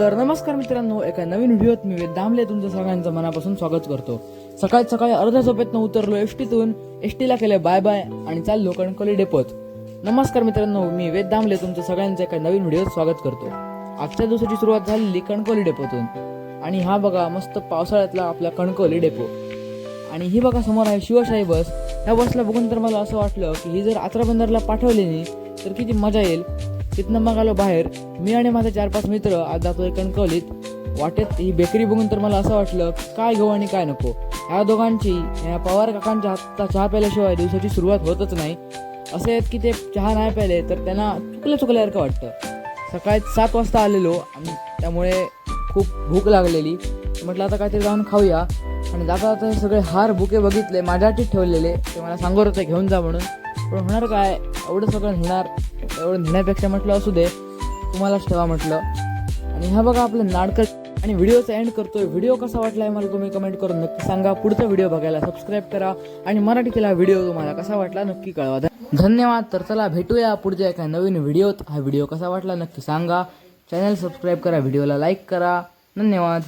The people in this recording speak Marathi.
तर नमस्कार मित्रांनो, एका नवीन व्हिडिओत मी वेद दामले तुमचं सगळ्यांचं मनापासून स्वागत करतो। सकाळी सकाळी अर्ध्या झोपेतनं उतरलो एसटीतून, एसटीला केले बाय बाय आणि चाललो कणकवली डेपोत। नमस्कार मित्रांनो, मी वेद दामले तुमचं सगळ्यांचं एका नवीन व्हिडिओत स्वागत करतो। आजच्या दिवसाची सुरुवात झालेली कणकवली डेपोतून आणि हा बघा मस्त पावसाळ्यातला आपला कणकवली डेपो। आणि ही बघा समोर आहे शिवशाही बस। ह्या बसला बघून तर मला असं वाटलं की ही जर आचरा बंदरला पाठवली नाही तर किती मजा येईल। तिथनं मग आलो बाहेर, मी आणि माझे 4-5 मित्र आज जातोय कणकवलीत। वाटेत ही बेकरी बघून तर मला असं वाटलं काय घेऊ आणि काय नको। ह्या दोघांची, ह्या पवार काकांच्या हातचा चहा प्यायल्याशिवाय दिवसाची सुरुवात होतच नाही। असे आहेत की ते चहा नाही प्यायले तर त्यांना चुकल्यासारखं वाटतं। सकाळी 7 वाजता आलेलो आणि त्यामुळे खूप भूक लागलेली। म्हटलं आता काहीतरी जाऊन खाऊया आणि जाता जाता हे सगळे हार बुके बघितले, माझ्यासाठी ठेवलेले, ते मला सांगत होते घेऊन जा म्हणून। पण होणार काय, एवढं सगळं नेणार, एवढं नेण्यापेक्षा म्हटलं असू दे, तुम्हालाच ठेवा म्हटलं। आणि हा बघा आपलं नाटक आणि व्हिडिओचा एंड करतोय। व्हिडिओ कसा वाटलाय मला तुम्ही कमेंट करून नक्की सांगा। पुढचा व्हिडिओ बघायला सबस्क्राईब करा आणि मराठीतला व्हिडिओ तुम्हाला कसा वाटला नक्की कळवा। धन्यवाद। तर चला भेटूया पुढच्या एका नवीन व्हिडिओत। हा व्हिडिओ कसा वाटला नक्की सांगा। चॅनल सबस्क्राईब करा, व्हिडिओला लाईक करा। धन्यवाद।